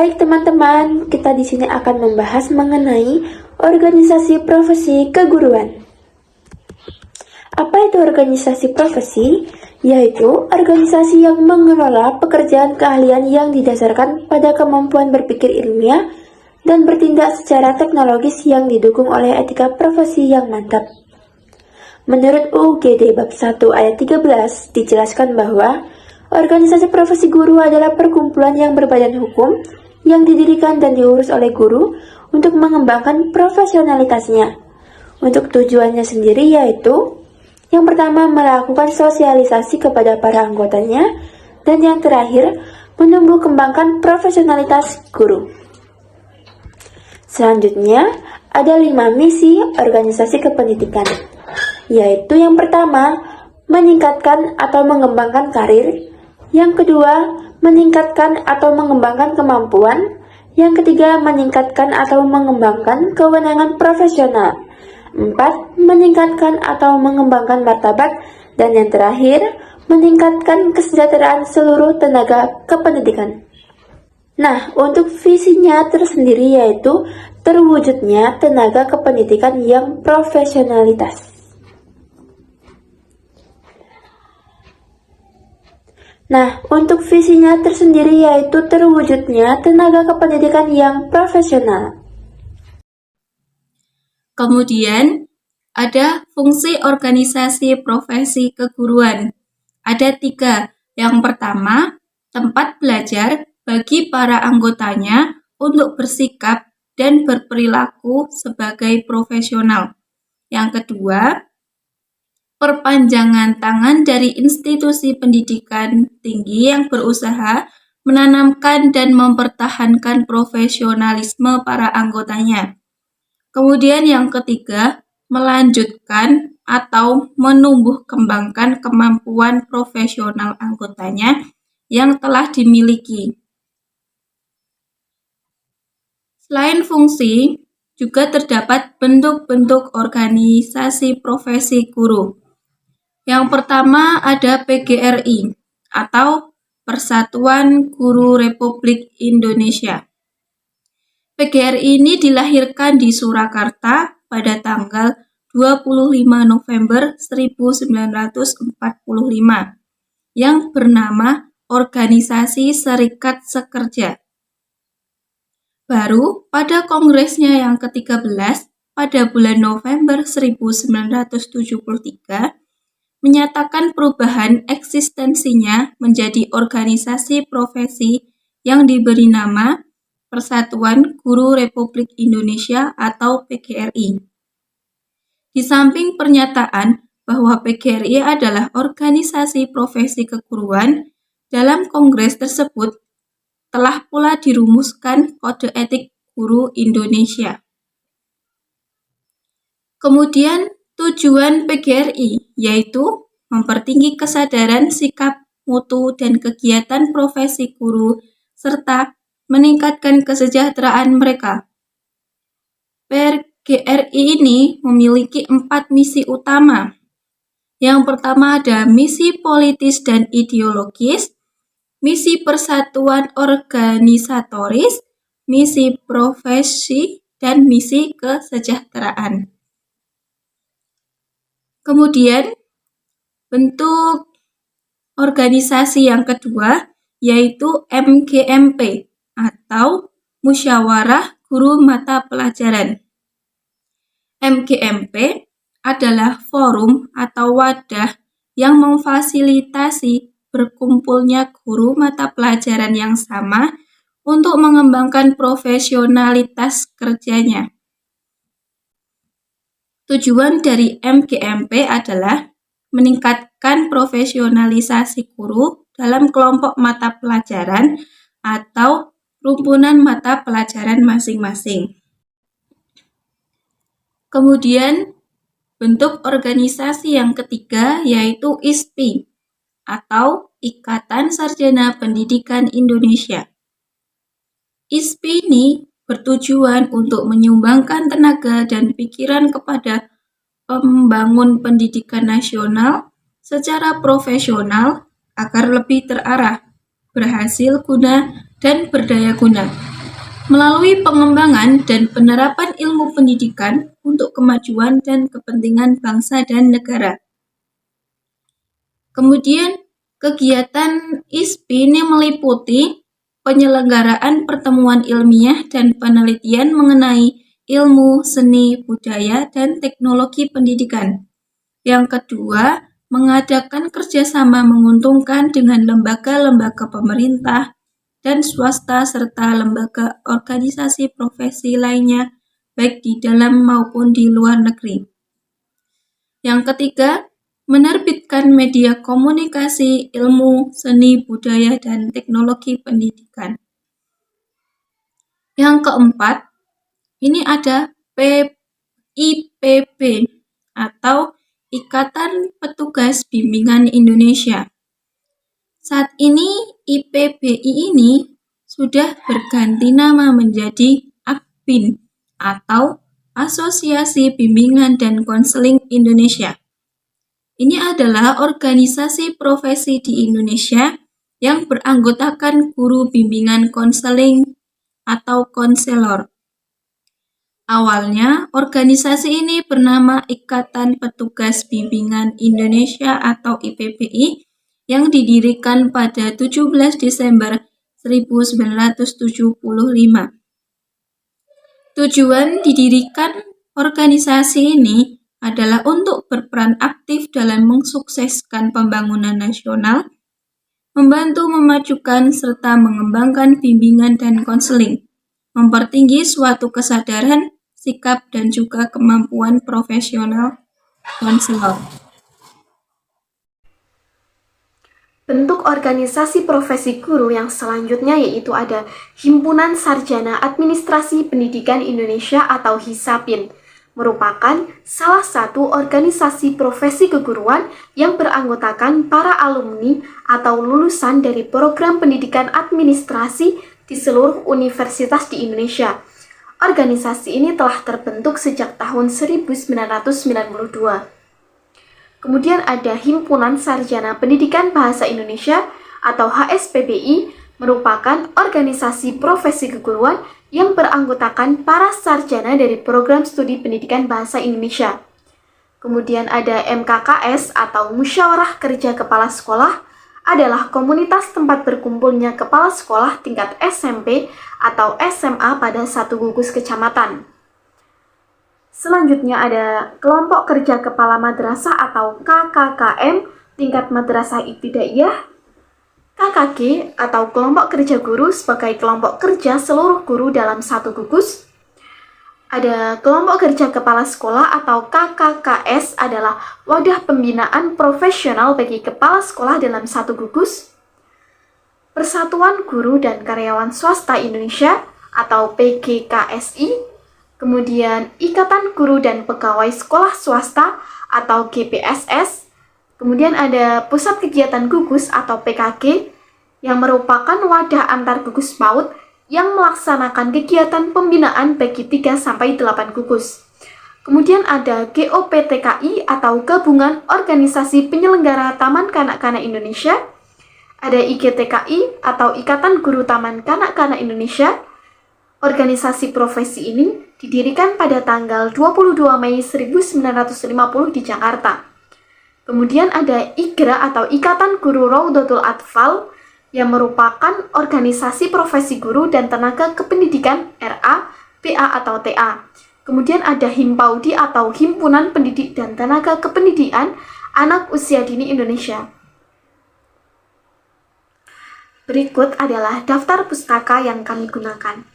Baik teman-teman, kita di sini akan membahas mengenai organisasi profesi keguruan. Apa itu organisasi profesi? Yaitu organisasi yang mengelola pekerjaan keahlian yang didasarkan pada kemampuan berpikir ilmiah dan bertindak secara teknologis yang didukung oleh etika profesi yang mantap. Menurut UUGD bab 1 ayat 13 dijelaskan bahwa organisasi profesi guru adalah perkumpulan yang berbadan hukum yang didirikan dan diurus oleh guru untuk mengembangkan profesionalitasnya. Untuk tujuannya sendiri yaitu yang pertama melakukan sosialisasi kepada para anggotanya dan yang terakhir menumbuh kembangkan profesionalitas guru. Selanjutnya ada 5 misi organisasi kependidikan, yaitu yang pertama meningkatkan atau mengembangkan karir, yang kedua meningkatkan atau mengembangkan kemampuan, yang ketiga meningkatkan atau mengembangkan kewenangan profesional, 4 meningkatkan atau mengembangkan martabat, dan yang terakhir meningkatkan kesejahteraan seluruh tenaga kependidikan. Nah, untuk visinya tersendiri yaitu terwujudnya tenaga kependidikan yang profesionalitas. Nah, untuk visinya tersendiri yaitu terwujudnya tenaga kependidikan yang profesional. Kemudian, ada fungsi organisasi profesi keguruan. Ada 3. Yang pertama, tempat belajar bagi para anggotanya untuk bersikap dan berperilaku sebagai profesional. Yang kedua, perpanjangan tangan dari institusi pendidikan tinggi yang berusaha menanamkan dan mempertahankan profesionalisme para anggotanya. Kemudian yang ketiga, melanjutkan atau menumbuh kembangkan kemampuan profesional anggotanya yang telah dimiliki. Selain fungsi, juga terdapat bentuk-bentuk organisasi profesi guru. Yang pertama ada PGRI atau Persatuan Guru Republik Indonesia. PGRI ini dilahirkan di Surakarta pada tanggal 25 November 1945 yang bernama Organisasi Serikat Sekerja. Baru pada kongresnya yang ke-13 pada bulan November 1973 menyatakan perubahan eksistensinya menjadi organisasi profesi yang diberi nama Persatuan Guru Republik Indonesia atau PGRI. Di samping pernyataan bahwa PGRI adalah organisasi profesi keguruan, dalam kongres tersebut telah pula dirumuskan Kode Etik Guru Indonesia. Kemudian tujuan PGRI yaitu mempertinggi kesadaran sikap, mutu, dan kegiatan profesi guru serta meningkatkan kesejahteraan mereka. PGRI ini memiliki 4 misi utama. Yang pertama ada misi politis dan ideologis, misi persatuan organisatoris, misi profesi, dan misi kesejahteraan. Kemudian, bentuk organisasi yang kedua yaitu MGMP atau Musyawarah Guru Mata Pelajaran. MGMP adalah forum atau wadah yang memfasilitasi berkumpulnya guru mata pelajaran yang sama untuk mengembangkan profesionalitas kerjanya. Tujuan dari MGMP adalah meningkatkan profesionalisasi guru dalam kelompok mata pelajaran atau rumpunan mata pelajaran masing-masing. Kemudian, bentuk organisasi yang ketiga yaitu ISPI atau Ikatan Sarjana Pendidikan Indonesia. ISPI ini bertujuan untuk menyumbangkan tenaga dan pikiran kepada pembangun pendidikan nasional secara profesional agar lebih terarah, berhasil guna, dan berdaya guna. melalui pengembangan dan penerapan ilmu pendidikan untuk kemajuan dan kepentingan bangsa dan negara. Kemudian, kegiatan ISPI ini meliputi penyelenggaraan pertemuan ilmiah dan penelitian mengenai ilmu, seni, budaya, dan teknologi pendidikan. Yang kedua, mengadakan kerjasama menguntungkan dengan lembaga-lembaga pemerintah dan swasta serta lembaga organisasi profesi lainnya, baik di dalam maupun di luar negeri. Yang ketiga, menerbitkan media komunikasi, ilmu, seni, budaya, dan teknologi pendidikan. Yang keempat, ini ada IPB atau Ikatan Petugas Bimbingan Indonesia. Saat ini IPBI ini sudah berganti nama menjadi AKBIN atau Asosiasi Bimbingan dan Konseling Indonesia. Ini adalah organisasi profesi di Indonesia yang beranggotakan guru bimbingan konseling atau konselor. Awalnya, organisasi ini bernama Ikatan Petugas Bimbingan Indonesia atau IPBI yang didirikan pada 17 Desember 1975. Tujuan didirikan organisasi ini adalah untuk berperan aktif dalam mensukseskan pembangunan nasional, membantu memajukan serta mengembangkan bimbingan dan konseling, mempertinggi suatu kesadaran, sikap, dan juga kemampuan profesional konselor. Bentuk organisasi profesi guru yang selanjutnya yaitu ada Himpunan Sarjana Administrasi Pendidikan Indonesia atau HISAPIN, merupakan salah satu organisasi profesi keguruan yang beranggotakan para alumni atau lulusan dari program pendidikan administrasi di seluruh universitas di Indonesia. Organisasi ini telah terbentuk sejak tahun 1992. Kemudian ada Himpunan Sarjana Pendidikan Bahasa Indonesia atau HSPBI, merupakan organisasi profesi keguruan yang beranggotakan para sarjana dari program studi pendidikan bahasa Indonesia. Kemudian ada MKKS atau Musyawarah Kerja Kepala Sekolah, adalah komunitas tempat berkumpulnya kepala sekolah tingkat SMP atau SMA pada satu gugus kecamatan. Selanjutnya ada Kelompok Kerja Kepala Madrasah atau KKKM tingkat Madrasah Ibtidaiyah, KKG atau Kelompok Kerja Guru sebagai kelompok kerja seluruh guru dalam satu gugus. Ada Kelompok Kerja Kepala Sekolah atau KKKS adalah wadah pembinaan profesional bagi kepala sekolah dalam satu gugus. Persatuan Guru dan Karyawan Swasta Indonesia atau PGKSI. Kemudian Ikatan Guru dan Pegawai Sekolah Swasta atau GPSS. Kemudian ada Pusat Kegiatan Gugus atau PKG yang merupakan wadah antar gugus PAUD yang melaksanakan kegiatan pembinaan bagi 3-8 gugus. Kemudian ada GOPTKI atau Gabungan Organisasi Penyelenggara Taman Kanak-Kanak Indonesia. Ada IGTKI atau Ikatan Guru Taman Kanak-Kanak Indonesia. Organisasi profesi ini didirikan pada tanggal 22 Mei 1950 di Jakarta. Kemudian ada IGRA atau Ikatan Guru Raudatul Atfal yang merupakan organisasi profesi guru dan tenaga kependidikan RA, PA atau TA. Kemudian ada Himpaudi atau Himpunan Pendidik dan Tenaga Kependidikan Anak Usia Dini Indonesia. Berikut adalah daftar pustaka yang kami gunakan.